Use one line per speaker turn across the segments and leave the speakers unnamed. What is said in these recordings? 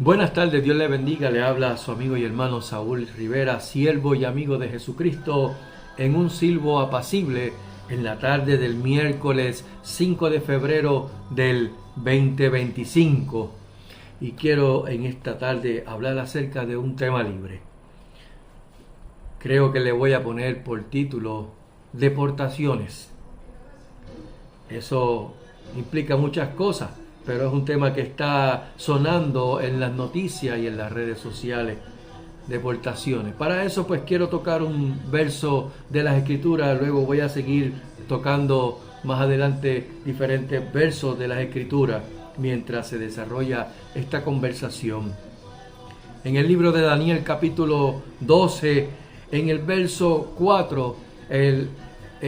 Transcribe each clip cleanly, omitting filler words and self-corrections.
Buenas tardes, Dios le bendiga, le habla a su amigo y hermano Saúl Rivera, siervo y amigo de Jesucristo, en un silbo apacible en la tarde del miércoles 5 de febrero del 2025. Y quiero en esta tarde hablar acerca de un tema libre. Creo que le voy a poner por título Deportaciones. Eso implica muchas cosas, pero es un tema que está sonando en las noticias y en las redes sociales. Deportaciones. Para eso pues quiero tocar un verso de las Escrituras, luego voy a seguir tocando más adelante diferentes versos de las Escrituras mientras se desarrolla esta conversación. En el libro de Daniel capítulo 12, en el verso 4, el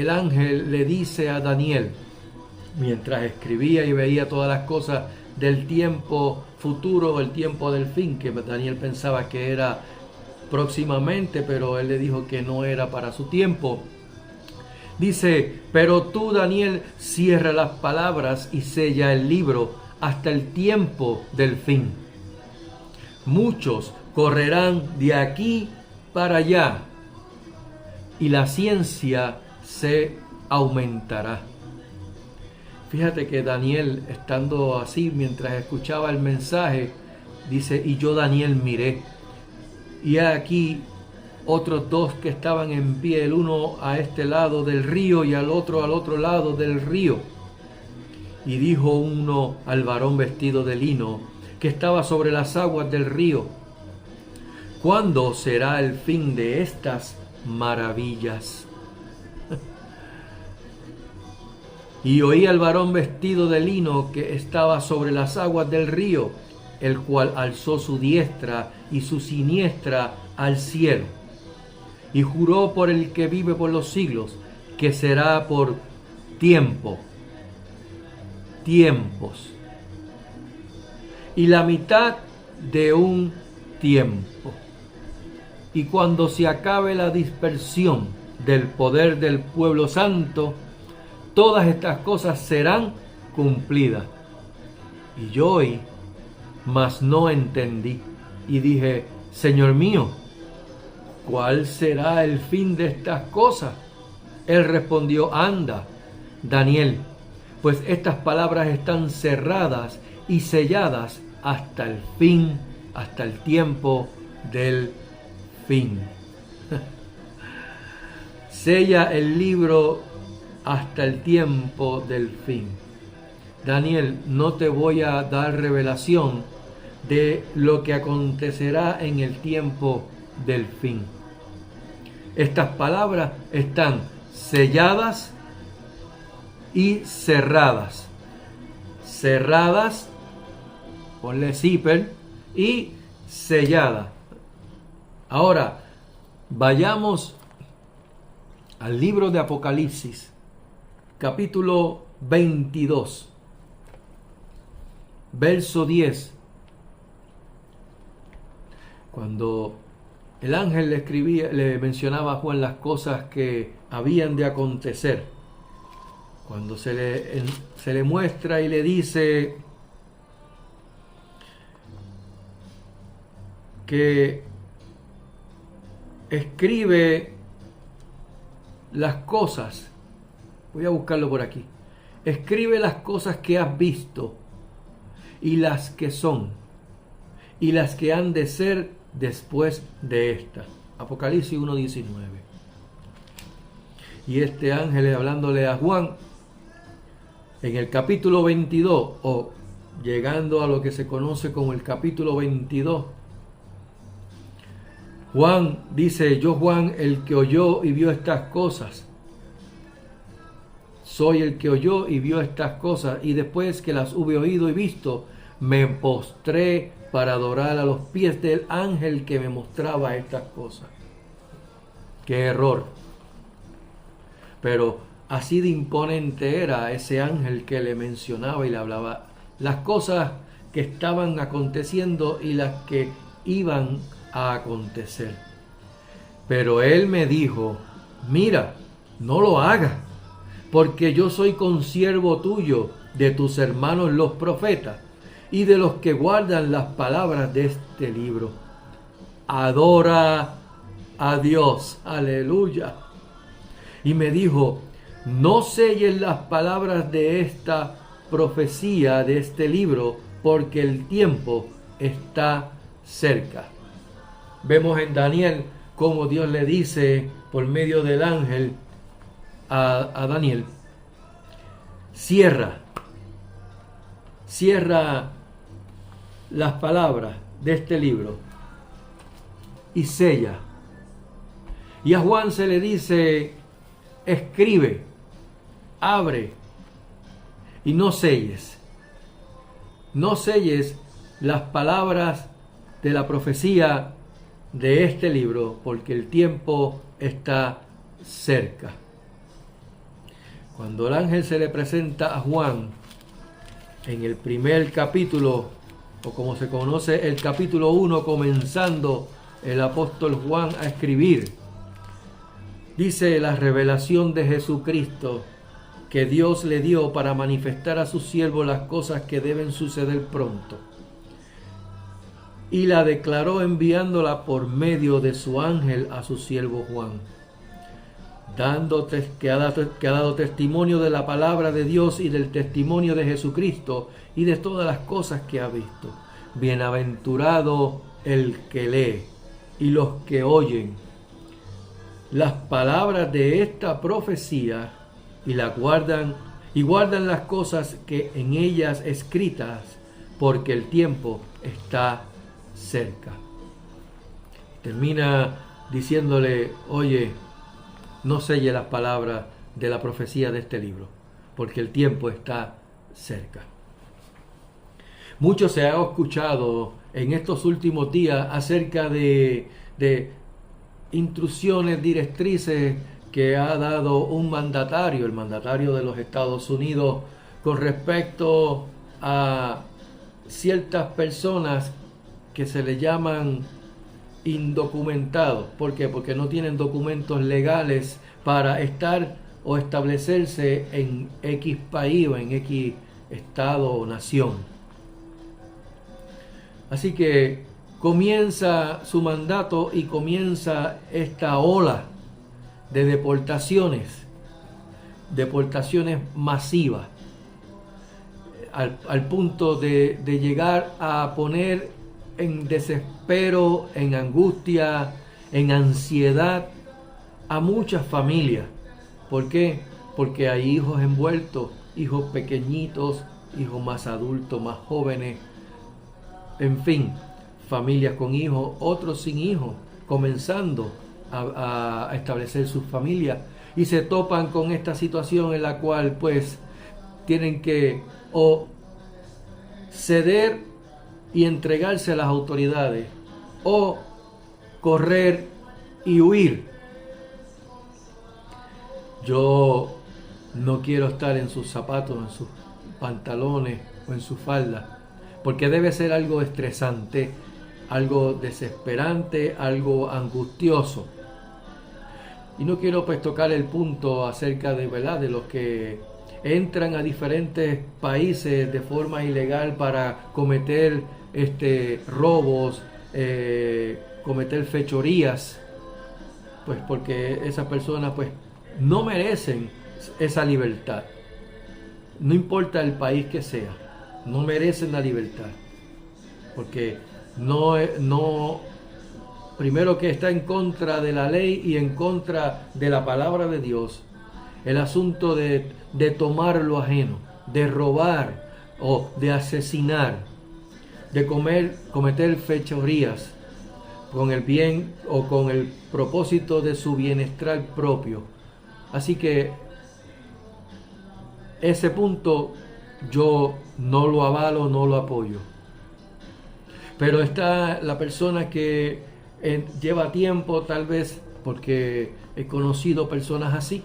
ángel le dice a Daniel, mientras escribía y veía todas las cosas del tiempo futuro, el tiempo del fin, que Daniel pensaba que era próximamente, pero él le dijo que no era para su tiempo. Dice, pero tú, Daniel, cierra las palabras y sella el libro hasta el tiempo del fin. Muchos correrán de aquí para allá y la ciencia se aumentará. Fíjate que Daniel, estando así, mientras escuchaba el mensaje, dice, y yo Daniel miré, y aquí otros dos que estaban en pie, el uno a este lado del río y al otro lado del río. Y dijo uno al varón vestido de lino, que estaba sobre las aguas del río, ¿cuándo será el fin de estas maravillas? Y oí al varón vestido de lino que estaba sobre las aguas del río, el cual alzó su diestra y su siniestra al cielo, y juró por el que vive por los siglos, que será por tiempos, y la mitad de un tiempo. Y cuando se acabe la dispersión del poder del pueblo santo, todas estas cosas serán cumplidas. Y yo oí, mas no entendí. Y dije, Señor mío, ¿cuál será el fin de estas cosas? Él respondió, anda, Daniel, pues estas palabras están cerradas y selladas hasta el fin, hasta el tiempo del fin. Sella el libro hasta el tiempo del fin. Daniel, no te voy a dar revelación de lo que acontecerá en el tiempo del fin. Estas palabras están selladas y cerradas. Cerradas, ponle zipper, y selladas. Ahora, vayamos al libro de Apocalipsis, capítulo 22, verso 10. Cuando el ángel le mencionaba a Juan las cosas que habían de acontecer, cuando se le muestra y le dice que escribe las cosas, voy a buscarlo por aquí, escribe las cosas que has visto y las que son y las que han de ser después de esta. Apocalipsis 1:19. Y este ángel hablándole a Juan en el capítulo 22, o llegando a lo que se conoce como el capítulo 22, Juan dice, yo Juan, el que oyó y vio estas cosas, soy el que oyó y vio estas cosas, y después que las hube oído y visto, me postré para adorar a los pies del ángel que me mostraba estas cosas. ¡Qué error! Pero así de imponente era ese ángel que le mencionaba y le hablaba las cosas que estaban aconteciendo y las que iban a acontecer. Pero él me dijo, mira, no lo hagas, porque yo soy consiervo tuyo, de tus hermanos los profetas, y de los que guardan las palabras de este libro. Adora a Dios. Aleluya. Y me dijo: no selles las palabras de esta profecía, de este libro, porque el tiempo está cerca. Vemos en Daniel cómo Dios le dice por medio del ángel a Daniel: cierra las palabras de este libro y sella. Y a Juan se le dice: escribe, abre y no selles. No selles las palabras de la profecía de este libro, porque el tiempo está cerca. Cuando el ángel se le presenta a Juan en el primer capítulo, o como se conoce el capítulo 1, comenzando el apóstol Juan a escribir, dice la revelación de Jesucristo que Dios le dio para manifestar a sus siervos las cosas que deben suceder pronto. Y la declaró enviándola por medio de su ángel a su siervo Juan, que ha dado testimonio de la palabra de Dios y del testimonio de Jesucristo y de todas las cosas que ha visto. Bienaventurado el que lee y los que oyen las palabras de esta profecía y guardan las cosas que en ellas escritas, porque el tiempo está cerca. Termina diciéndole: oye, no selle las palabras de la profecía de este libro, porque el tiempo está cerca. Mucho se ha escuchado en estos últimos días acerca de instrucciones, directrices que ha dado un mandatario, el mandatario de los Estados Unidos, con respecto a ciertas personas que se le llaman indocumentados. ¿Por qué? Porque no tienen documentos legales para estar o establecerse en X país o en X estado o nación. Así que comienza su mandato y comienza esta ola de deportaciones masivas, al punto de llegar a poner en desespero, en angustia, en ansiedad a muchas familias. ¿Por qué? Porque hay hijos envueltos, hijos pequeñitos, hijos más adultos, más jóvenes, en fin, familias con hijos, otros sin hijos, comenzando a establecer sus familias, y se topan con esta situación en la cual pues tienen que o ceder y entregarse a las autoridades, o correr y huir. Yo no quiero estar en sus zapatos, en sus pantalones o en su falda, porque debe ser algo estresante, algo desesperante, algo angustioso. Y no quiero pues tocar el punto acerca de, ¿verdad?, de los que entran a diferentes países de forma ilegal para cometer robos, cometer fechorías, pues porque esas personas pues no merecen esa libertad. No importa el país que sea, no merecen la libertad, porque no primero que está en contra de la ley y en contra de la palabra de Dios, el asunto de tomar lo ajeno, de robar o de asesinar, de cometer fechorías con el bien o con el propósito de su bienestar propio. Así que ese punto yo no lo avalo, no lo apoyo. Pero está la persona que lleva tiempo, tal vez porque he conocido personas así,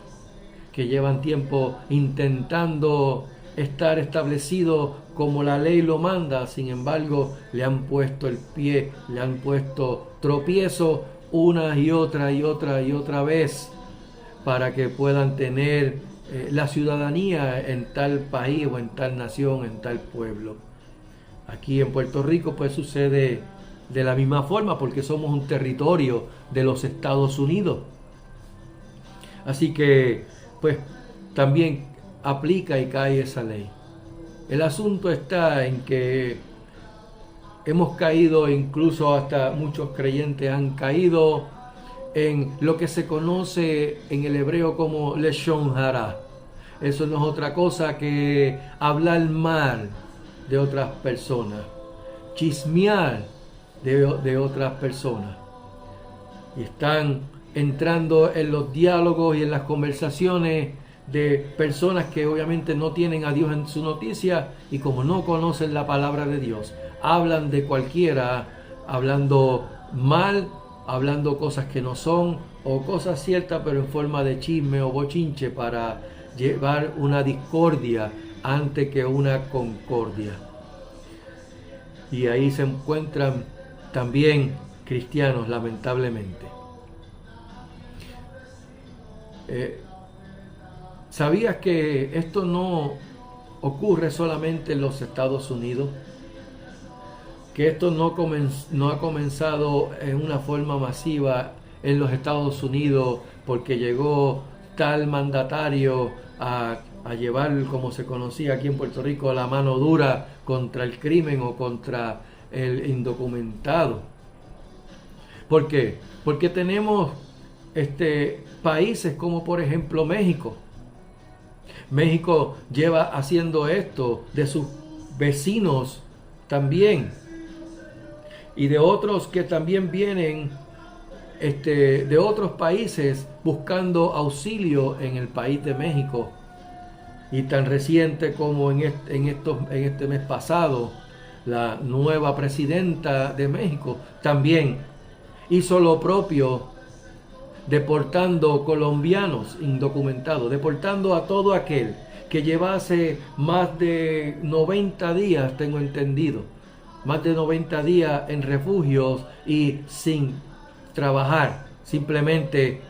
que llevan tiempo intentando estar establecido como la ley lo manda. Sin embargo, le han puesto el pie, le han puesto tropiezo una y otra vez para que puedan tener la ciudadanía en tal país o en tal nación, en tal pueblo. Aquí en Puerto Rico pues sucede de la misma forma porque somos un territorio de los Estados Unidos. Así que pues también aplica y cae esa ley. El asunto está en que hemos caído, incluso hasta muchos creyentes han caído en lo que se conoce en el hebreo como leshon hara. Eso no es otra cosa que hablar mal de otras personas, chismear de otras personas. Y están entrando en los diálogos y en las conversaciones de personas que obviamente no tienen a Dios en su noticia y como no conocen la palabra de Dios, hablan de cualquiera, hablando mal, hablando cosas que no son o cosas ciertas pero en forma de chisme o bochinche para llevar una discordia antes que una concordia. Y ahí se encuentran también cristianos, lamentablemente. ¿Sabías que esto no ocurre solamente en los Estados Unidos? Que esto no ha comenzado en una forma masiva en los Estados Unidos porque llegó tal mandatario a llevar, como se conocía aquí en Puerto Rico, la mano dura contra el crimen o contra el indocumentado. ¿Por qué? Porque tenemos países como por ejemplo México. México lleva haciendo esto de sus vecinos también y de otros que también vienen de otros países buscando auxilio en el país de México. Y tan reciente como en este mes pasado, la nueva presidenta de México también hizo lo propio, deportando colombianos indocumentados, deportando a todo aquel que llevase más de 90 días, tengo entendido, más de 90 días en refugios y sin trabajar. Simplemente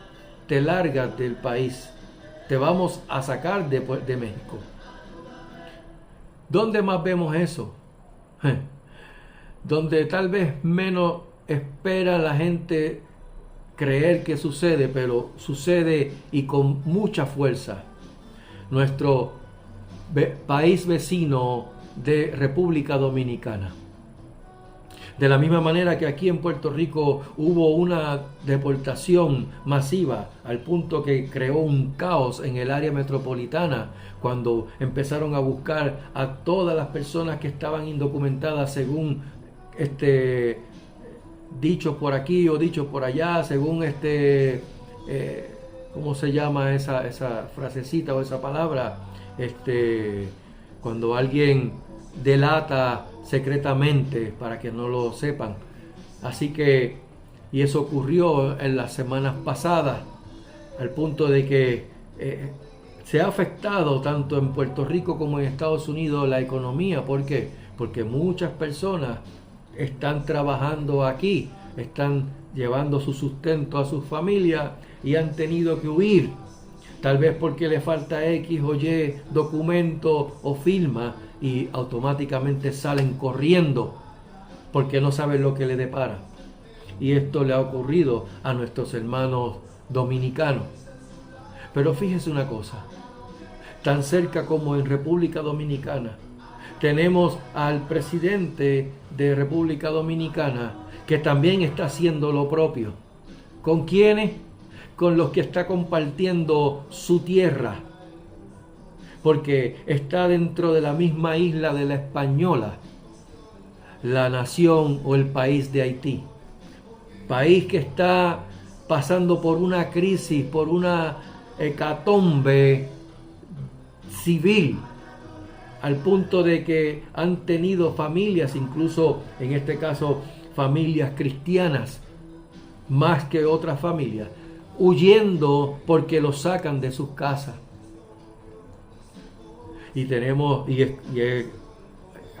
te largas del país, te vamos a sacar de México. ¿Dónde más vemos eso? Donde tal vez menos espera la gente creer que sucede, pero sucede y con mucha fuerza. Nuestro país vecino de República Dominicana. De la misma manera que aquí en Puerto Rico hubo una deportación masiva al punto que creó un caos en el área metropolitana cuando empezaron a buscar a todas las personas que estaban indocumentadas según dichos por aquí o dichos por allá, según ¿cómo se llama esa frasecita o esa palabra? Cuando alguien delata secretamente para que no lo sepan. Así que, y eso ocurrió en las semanas pasadas, al punto de que se ha afectado tanto en Puerto Rico como en Estados Unidos la economía. ¿Por qué? Porque muchas personas están trabajando aquí, están llevando su sustento a sus familias y han tenido que huir, tal vez porque le falta X o Y documento o firma y automáticamente salen corriendo porque no saben lo que le depara. Y esto le ha ocurrido a nuestros hermanos dominicanos. Pero fíjese una cosa, tan cerca como en República Dominicana, tenemos al presidente de República Dominicana que también está haciendo lo propio. ¿Con quiénes? Con los que está compartiendo su tierra, porque está dentro de la misma isla de la Española, la nación o el país de Haití. País que está pasando por una crisis, por una hecatombe civil, al punto de que han tenido familias, incluso en este caso familias cristianas, más que otras familias, huyendo porque los sacan de sus casas. Y tenemos,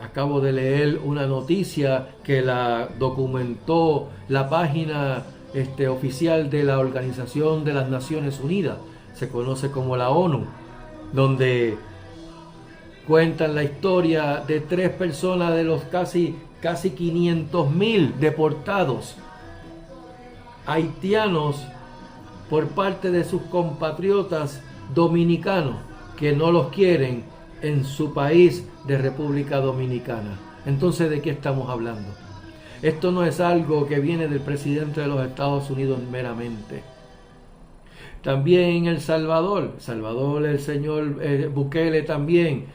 acabo de leer una noticia que la documentó la página oficial de la Organización de las Naciones Unidas, se conoce como la ONU, donde Cuentan la historia de 3 personas de los casi 500.000 deportados haitianos por parte de sus compatriotas dominicanos que no los quieren en su país de República Dominicana. Entonces, ¿de qué estamos hablando? Esto no es algo que viene del presidente de los Estados Unidos meramente. También en El Salvador, el señor Bukele también,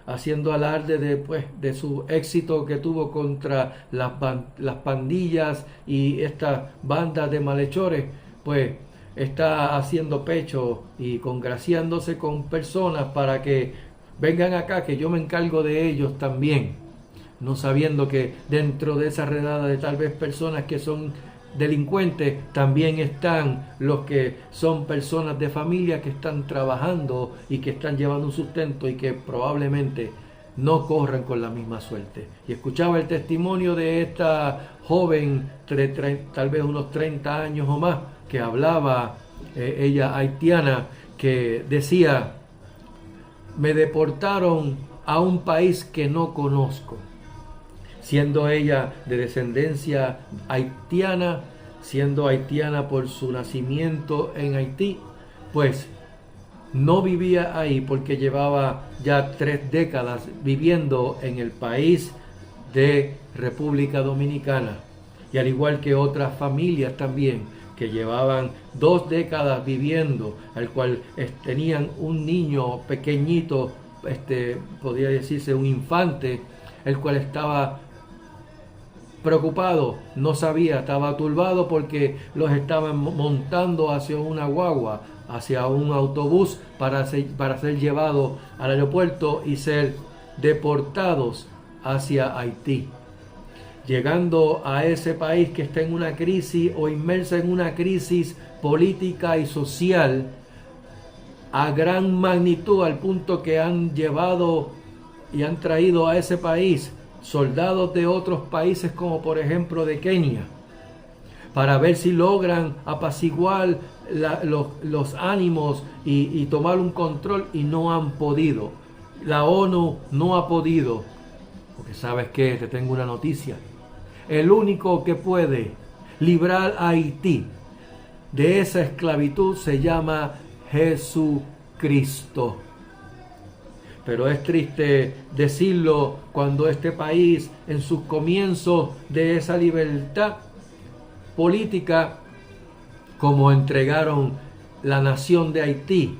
haciendo alarde de su éxito que tuvo contra las pandillas y estas bandas de malhechores, pues está haciendo pecho y congraciándose con personas para que vengan acá, que yo me encargo de ellos también, no sabiendo que dentro de esa redada de tal vez personas que son delincuentes, también están los que son personas de familia que están trabajando y que están llevando un sustento y que probablemente no corran con la misma suerte. Y escuchaba el testimonio de esta joven, tal vez unos 30 años o más, que hablaba, ella haitiana, que decía: me deportaron a un país que no conozco. Siendo ella de descendencia haitiana, siendo haitiana por su nacimiento en Haití, pues no vivía ahí porque llevaba ya 3 décadas viviendo en el país de República Dominicana. Y al igual que otras familias también, que llevaban 2 décadas viviendo, al cual tenían un niño pequeñito, podría decirse un infante, el cual estaba preocupado, no sabía, estaba turbado porque los estaban montando hacia una guagua, hacia un autobús para ser llevado al aeropuerto y ser deportados hacia Haití. Llegando a ese país que está en una crisis o inmersa en una crisis política y social a gran magnitud, al punto que han llevado y han traído a ese país soldados de otros países, como por ejemplo de Kenia, para ver si logran apaciguar los ánimos y tomar un control, y no han podido. La ONU no ha podido, porque ¿sabes qué? Te tengo una noticia. El único que puede librar a Haití de esa esclavitud se llama Jesucristo. Pero es triste decirlo cuando este país, en sus comienzos de esa libertad política, como entregaron la nación de Haití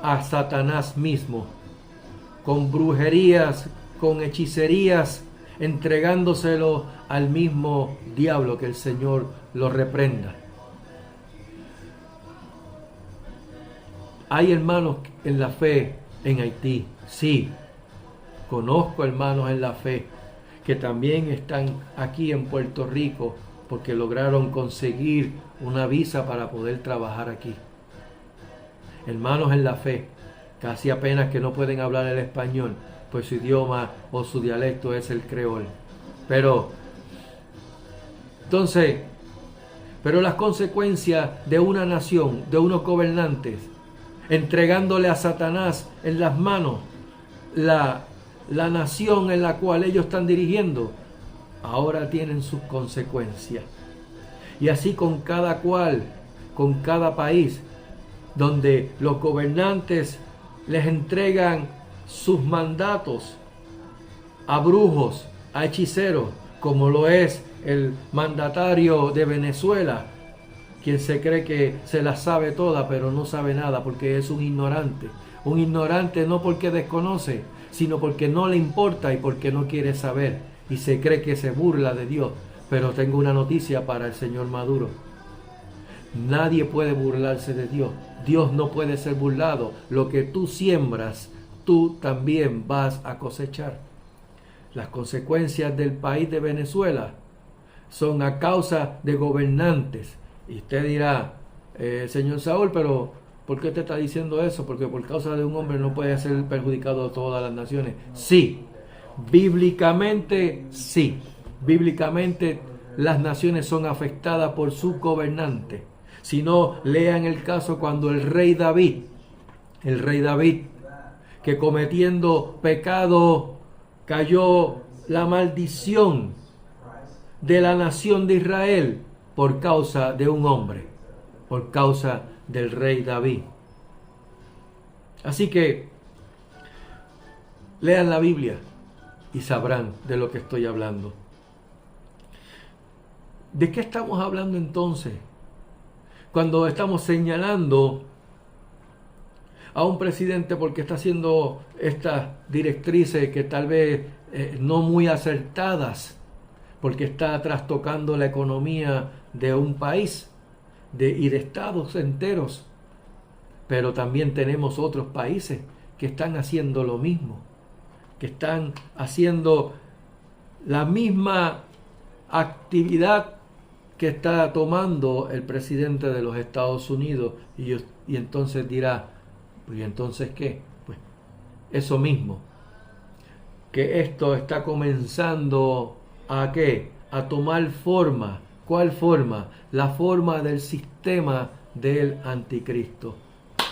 a Satanás mismo, con brujerías, con hechicerías, entregándoselo al mismo diablo, que el Señor lo reprenda. Hay hermanos en la fe en Haití, sí, conozco hermanos en la fe que también están aquí en Puerto Rico porque lograron conseguir una visa para poder trabajar aquí. Hermanos en la fe, casi apenas que no pueden hablar el español, pues su idioma o su dialecto es el creol. Pero las consecuencias de una nación, de unos gobernantes, entregándole a Satanás en las manos la nación en la cual ellos están dirigiendo, ahora tienen sus consecuencias. Y así con cada cual, con cada país, donde los gobernantes les entregan sus mandatos a brujos, a hechiceros, como lo es el mandatario de Venezuela, quien se cree que se la sabe toda, pero no sabe nada porque es un ignorante. Un ignorante no porque desconoce, sino porque no le importa y porque no quiere saber. Y se cree que se burla de Dios. Pero tengo una noticia para el señor Maduro. Nadie puede burlarse de Dios. Dios no puede ser burlado. Lo que tú siembras, tú también vas a cosechar. Las consecuencias del país de Venezuela son a causa de gobernantes. Y usted dirá, señor Saúl, pero ¿por qué te está diciendo eso? Porque por causa de un hombre no puede ser perjudicado a todas las naciones. Sí, bíblicamente sí. Bíblicamente las naciones son afectadas por su gobernante. Si no, lean el caso cuando el rey David, que cometiendo pecado cayó la maldición de la nación de Israel por causa de un hombre, por causa del rey David. Así que lean la Biblia y sabrán de lo que estoy hablando. ¿De qué estamos hablando entonces? Cuando estamos señalando a un presidente porque está haciendo estas directrices que tal vez no muy acertadas, porque está trastocando la economía de un país y de estados enteros. Pero también tenemos otros países que están haciendo lo mismo, que están haciendo la misma actividad que está tomando el presidente de los Estados Unidos. Y entonces dirá, pues, ¿y entonces qué? Pues eso mismo, que esto está comenzando ¿a qué? A tomar forma. ¿Cuál forma? La forma del sistema del anticristo.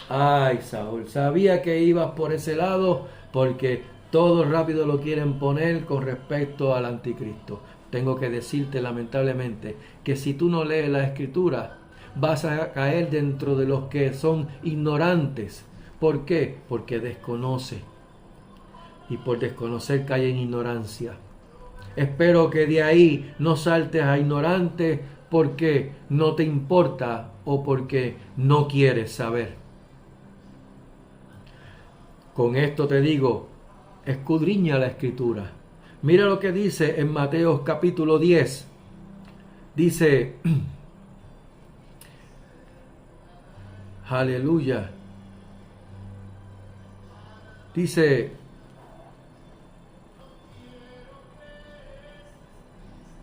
Ay, Saúl, sabía que ibas por ese lado porque todos rápido lo quieren poner con respecto al anticristo. Tengo que decirte lamentablemente que si tú no lees la escritura vas a caer dentro de los que son ignorantes. ¿Por qué? Porque desconoce. Y por desconocer cae en ignorancia. Espero que de ahí no saltes a ignorante porque no te importa o porque no quieres saber. Con esto te digo, escudriña la escritura. Mira lo que dice en Mateo capítulo 10. Dice, aleluya. Dice,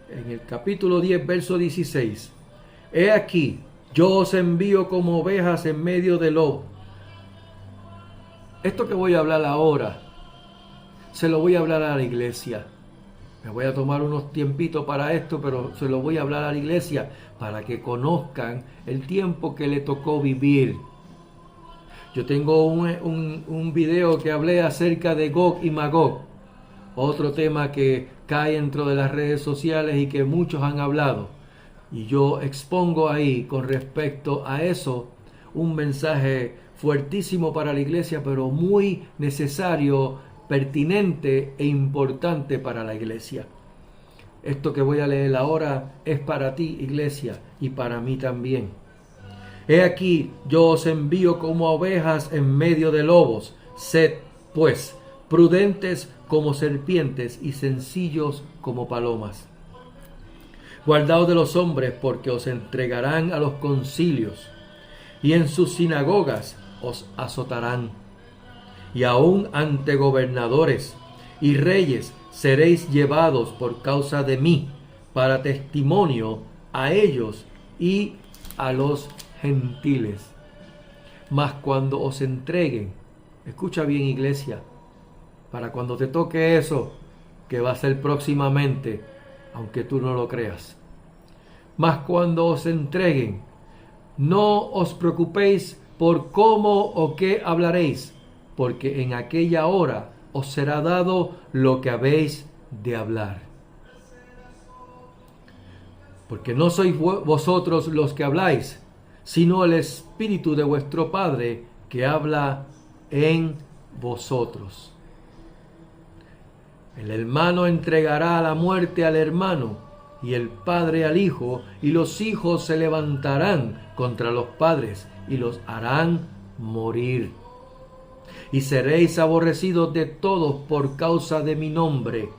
en el capítulo 10, verso 16. He aquí, yo os envío como ovejas en medio de lobos. Esto que voy a hablar ahora, se lo voy a hablar a la iglesia. Me voy a tomar unos tiempitos para esto, pero se lo voy a hablar a la iglesia para que conozcan el tiempo que le tocó vivir. Yo tengo un video que hablé acerca de Gog y Magog, otro tema que cae dentro de las redes sociales y que muchos han hablado. Y yo expongo ahí con respecto a eso un mensaje fuertísimo para la iglesia, pero muy necesario, pertinente e importante para la iglesia. Esto que voy a leer ahora es para ti, iglesia, y para mí también. He aquí, yo os envío como ovejas en medio de lobos. Sed, pues, prudentes como serpientes y sencillos como palomas. Guardaos de los hombres, porque os entregarán a los concilios, y en sus sinagogas os azotarán. Y aun ante gobernadores y reyes seréis llevados por causa de mí, para testimonio a ellos y a los gentiles. Mas cuando os entreguen, escucha bien, iglesia, para cuando te toque eso, que va a ser próximamente, aunque tú no lo creas. Mas cuando os entreguen, no os preocupéis por cómo o qué hablaréis, porque en aquella hora os será dado lo que habéis de hablar. Porque no sois vosotros los que habláis, sino el Espíritu de vuestro Padre que habla en vosotros. El hermano entregará a la muerte al hermano, y el padre al hijo, y los hijos se levantarán contra los padres, y los harán morir. Y seréis aborrecidos de todos por causa de mi nombre,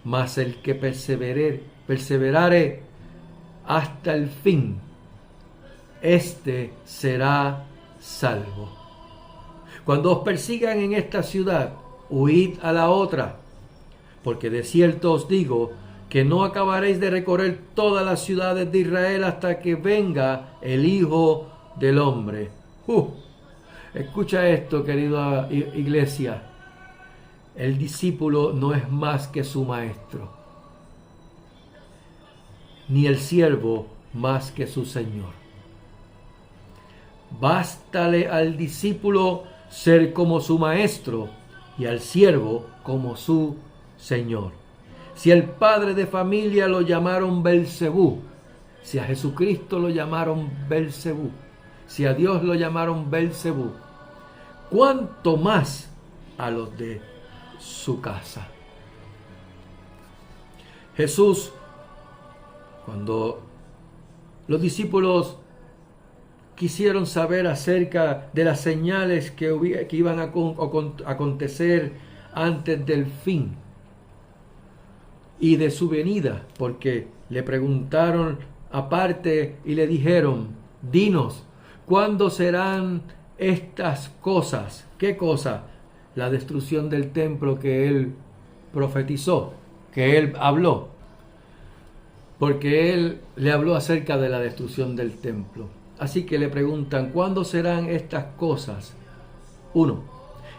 mas el que perseverare hasta el fin, éste será salvo. Cuando os persigan en esta ciudad, huid a la otra, porque de cierto os digo que no acabaréis de recorrer todas las ciudades de Israel hasta que venga el Hijo del Hombre. Escucha esto, querida iglesia. El discípulo no es más que su maestro, ni el siervo más que su Señor. Bástale al discípulo ser como su maestro y al siervo como su señor. Si el padre de familia lo llamaron Belcebú, si a Jesucristo lo llamaron Belcebú, si a Dios lo llamaron Belcebú, ¿cuánto más a los de su casa? Jesús, cuando los discípulos quisieron saber acerca de las señales que iban a acontecer antes del fin y de su venida, porque le preguntaron aparte y le dijeron: dinos, ¿cuándo serán estas cosas? ¿Qué cosa? La destrucción del templo que él profetizó, que él habló, porque él le habló acerca de la destrucción del templo. Así que le preguntan: ¿cuándo serán estas cosas? 1.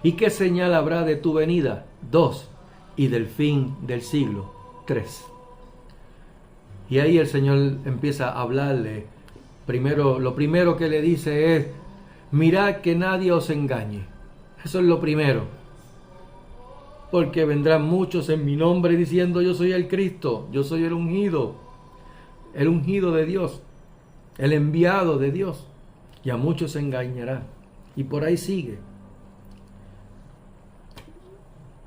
¿Y qué señal habrá de tu venida? 2. Y del fin del siglo. 3. Y ahí el Señor empieza a hablarle. Lo primero que le dice es: mirad que nadie os engañe. Eso es lo primero. Porque vendrán muchos en mi nombre diciendo: yo soy el Cristo, yo soy el ungido de Dios, el enviado de Dios. Y a muchos se engañarán. Y por ahí sigue.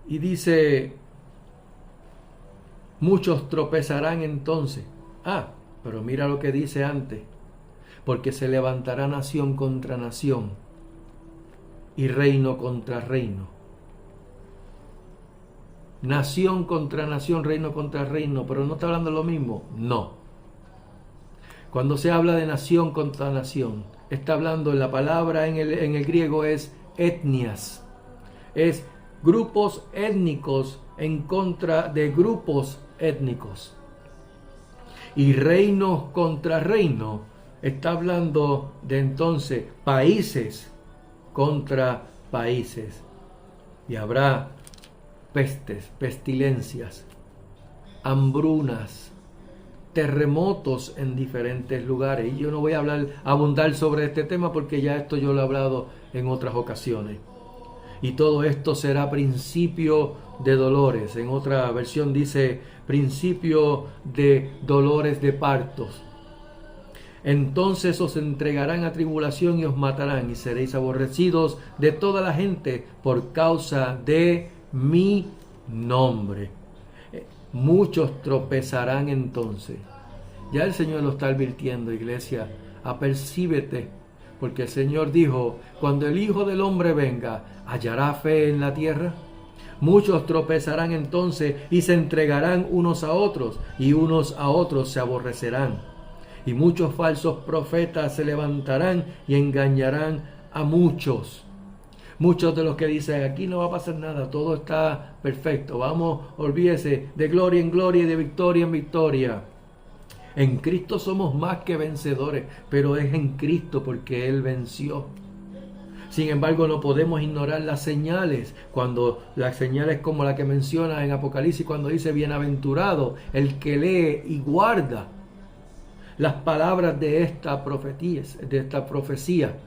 Y dice: muchos tropezarán entonces. Pero mira lo que dice antes: porque se levantará nación contra nación y reino contra reino. Nación contra nación, reino contra reino. Pero no está hablando de lo mismo. No. Cuando se habla de nación contra nación, está hablando, la palabra en el griego es etnias. Es grupos étnicos en contra de grupos étnicos. Y reino contra reino, está hablando de entonces países contra países. Y habrá pestes, pestilencias, hambrunas, terremotos en diferentes lugares. Y yo no voy a abundar sobre este tema, porque ya esto yo lo he hablado en otras ocasiones. Y todo esto será principio de dolores. En otra versión dice principio de dolores de partos. Entonces os entregarán a tribulación y os matarán, y seréis aborrecidos de toda la gente por causa de mi nombre. Muchos tropezarán entonces. Ya el Señor lo está advirtiendo, iglesia. Apercíbete, porque el Señor dijo: cuando el Hijo del Hombre venga, ¿hallará fe en la tierra? Muchos tropezarán entonces y se entregarán unos a otros, y unos a otros se aborrecerán. Y muchos falsos profetas se levantarán y engañarán a muchos. Muchos de los que dicen: aquí no va a pasar nada, todo está perfecto, vamos, olvídese, de gloria en gloria y de victoria en victoria. En Cristo somos más que vencedores, pero es en Cristo porque Él venció. Sin embargo, no podemos ignorar las señales, cuando las señales como la que menciona en Apocalipsis, cuando dice: bienaventurado el que lee y guarda las palabras de esta profecía.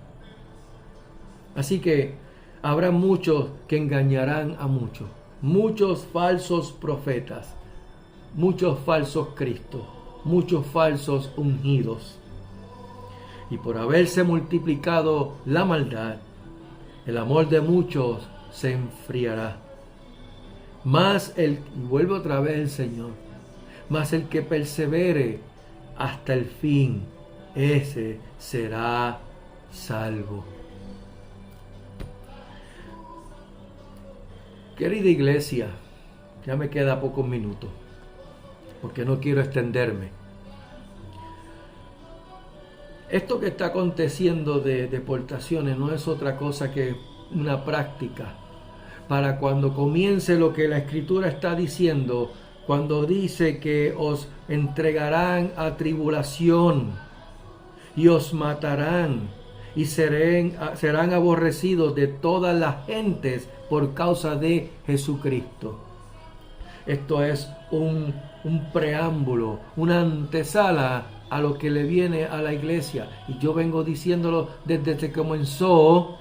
Así que habrá muchos que engañarán a muchos, muchos falsos profetas, muchos falsos cristos, muchos falsos ungidos. Y por haberse multiplicado la maldad, el amor de muchos se enfriará. Y vuelve otra vez el Señor: mas el que persevere hasta el fin, ese será salvo. Querida iglesia, ya me queda pocos minutos, porque no quiero extenderme. Esto que está aconteciendo de deportaciones no es otra cosa que una práctica para cuando comience lo que la Escritura está diciendo, cuando dice que os entregarán a tribulación y os matarán y serán aborrecidos de todas las gentes por causa de Jesucristo. Esto es un preámbulo, una antesala a lo que le viene a la iglesia. Y yo vengo diciéndolo desde que comenzó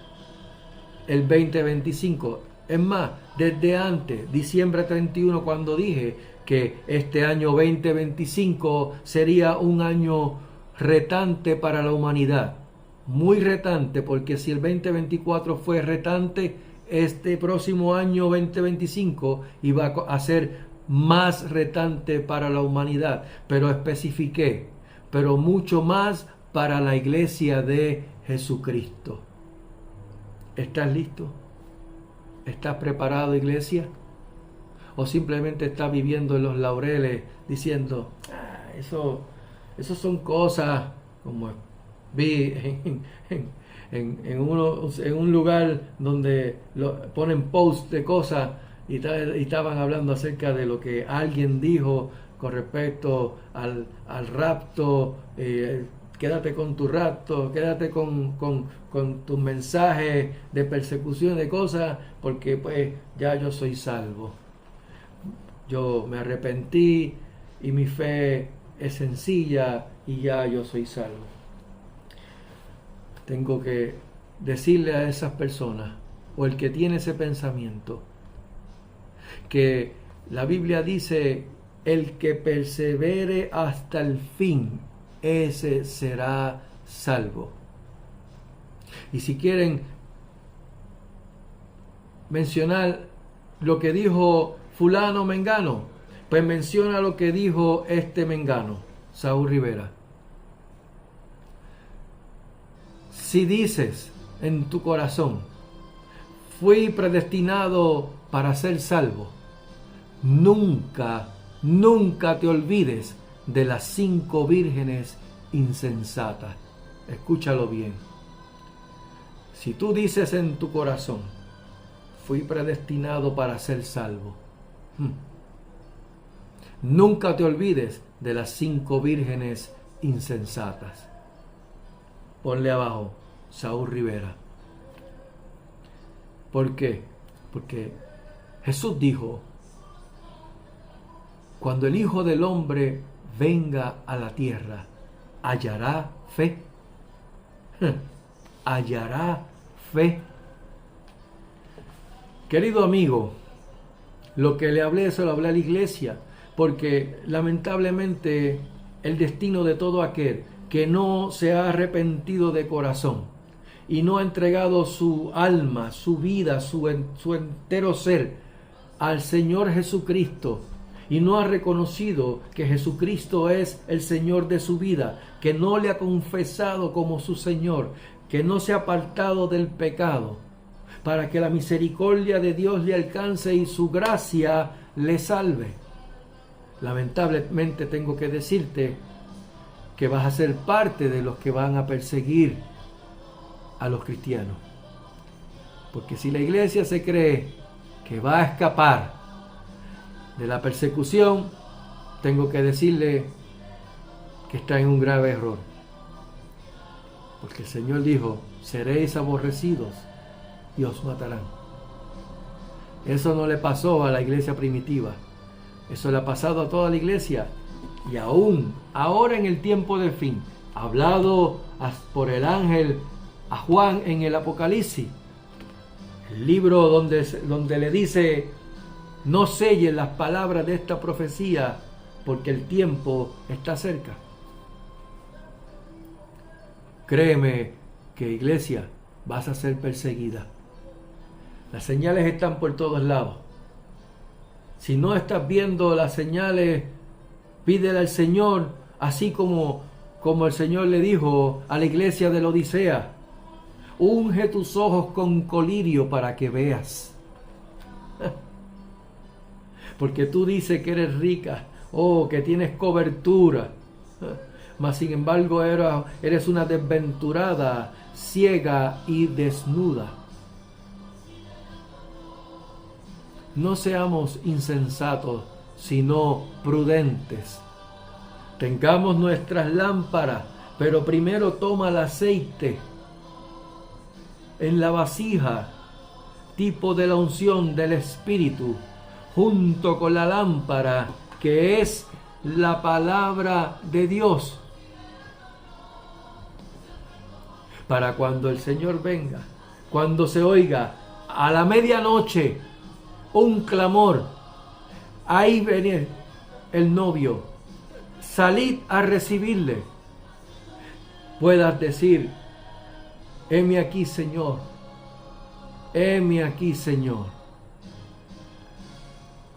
el 2025. Es más, desde antes, diciembre 31, cuando dije que este año 2025 sería un año retante para la humanidad. Muy retante, porque si el 2024 fue retante, este próximo año 2025 iba a ser más retante para la humanidad. Pero especifiqué, pero mucho más para la iglesia de Jesucristo. ¿Estás listo? ¿Estás preparado, iglesia? ¿O simplemente estás viviendo en los laureles diciendo, eso son cosas, como vi en un lugar donde ponen posts de cosas y estaban hablando acerca de lo que alguien dijo con respecto al rapto? Quédate con tu rapto, quédate con tus mensajes de persecución de cosas, porque pues ya yo soy salvo. Yo me arrepentí y mi fe es sencilla y ya yo soy salvo. Tengo que decirle a esas personas, o el que tiene ese pensamiento, que la Biblia dice, el que persevere hasta el fin, ese será salvo. Y si quieren mencionar lo que dijo fulano mengano, pues menciona lo que dijo este mengano, Saúl Rivera. Si dices en tu corazón, fui predestinado para ser salvo, nunca te olvides de las 5 vírgenes insensatas. Escúchalo bien. Si tú dices en tu corazón, fui predestinado para ser salvo, nunca te olvides de las 5 vírgenes insensatas. Ponle abajo, Saúl Rivera. ¿Por qué? Porque Jesús dijo, cuando el Hijo del Hombre venga a la tierra, ¿hallará fe? ¿Hallará fe? Querido amigo, lo que le hablé, se lo hablé a la iglesia, porque lamentablemente el destino de todo aquel que no se ha arrepentido de corazón y no ha entregado su alma, su vida, su entero ser al Señor Jesucristo, y no ha reconocido que Jesucristo es el Señor de su vida, que no le ha confesado como su Señor, que no se ha apartado del pecado, para que la misericordia de Dios le alcance y su gracia le salve. Lamentablemente tengo que decirte que vas a ser parte de los que van a perseguir a los cristianos. Porque si la iglesia se cree que va a escapar de la persecución, tengo que decirle que está en un grave error. Porque el Señor dijo, seréis aborrecidos y os matarán. Eso no le pasó a la iglesia primitiva. Eso le ha pasado a toda la iglesia. Y aún ahora en el tiempo del fin, hablado por el ángel a Juan en el Apocalipsis, el libro donde le dice, no selles las palabras de esta profecía, porque el tiempo está cerca. Créeme que, iglesia, vas a ser perseguida. Las señales están por todos lados. Si no estás viendo las señales, pídele al Señor, así como el Señor le dijo a la iglesia de la Odisea, unge tus ojos con colirio para que veas. Porque tú dices que eres rica, que tienes cobertura, mas sin embargo eres una desventurada, ciega y desnuda. No seamos insensatos, sino prudentes. Tengamos nuestras lámparas, pero primero toma el aceite en la vasija, tipo de la unción del Espíritu, junto con la lámpara, que es la palabra de Dios, para cuando el Señor venga, cuando se oiga, a la medianoche, un clamor, ahí viene el novio, salid a recibirle, puedas decir, heme aquí, Señor, heme aquí, Señor.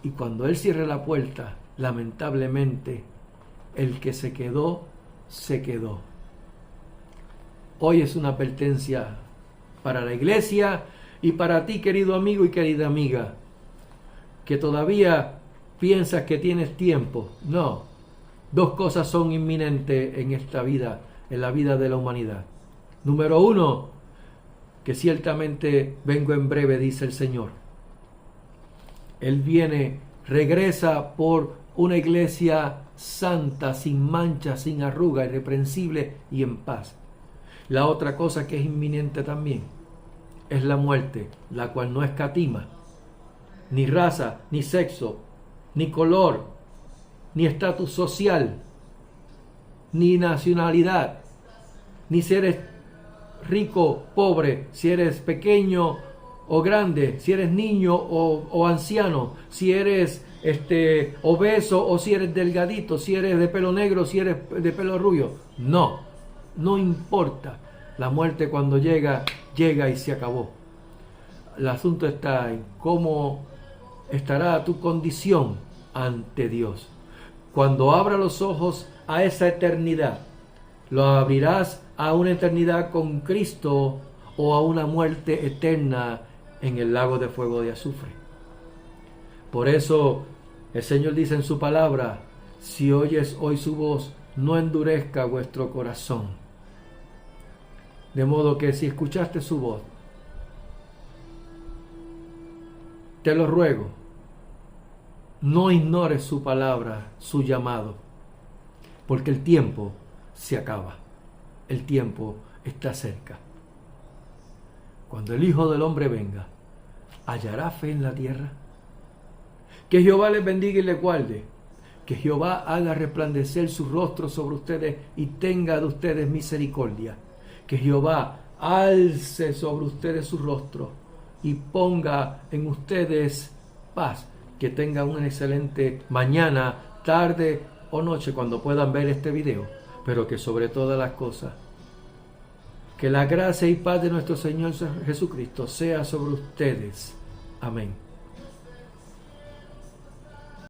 Y cuando Él cierre la puerta, lamentablemente, el que se quedó, se quedó. Hoy es una advertencia para la iglesia y para ti, querido amigo y querida amiga, que todavía piensas que tienes tiempo. No, dos cosas son inminentes en esta vida, en la vida de la humanidad. Número uno, que ciertamente vengo en breve, dice el Señor. Él viene, regresa por una iglesia santa, sin mancha, sin arruga, irreprensible y en paz. La otra cosa que es inminente también es la muerte, la cual no escatima ni raza, ni sexo, ni color, ni estatus social, ni nacionalidad, ni si eres rico, pobre, si eres pequeño o grande, si eres niño o anciano, si eres obeso o si eres delgadito, si eres de pelo negro, si eres de pelo rubio. No importa. La muerte cuando llega y se acabó. El asunto está en cómo estará tu condición ante Dios. Cuando abra los ojos a esa eternidad, ¿lo abrirás a una eternidad con Cristo o a una muerte eterna en el lago de fuego de azufre? Por eso el Señor dice en su palabra, si oyes hoy su voz, no endurezca vuestro corazón. De modo que si escuchaste su voz, te lo ruego, no ignores su palabra, su llamado, porque el tiempo se acaba, el tiempo está cerca. Cuando el Hijo del Hombre venga, ¿hallará fe en la tierra? Que Jehová les bendiga y les guarde, que Jehová haga resplandecer su rostro sobre ustedes y tenga de ustedes misericordia. Que Jehová alce sobre ustedes su rostro y ponga en ustedes paz. Que tengan una excelente mañana, tarde o noche cuando puedan ver este video. Pero que sobre todas las cosas, que la gracia y paz de nuestro Señor Jesucristo sea sobre ustedes. Amén.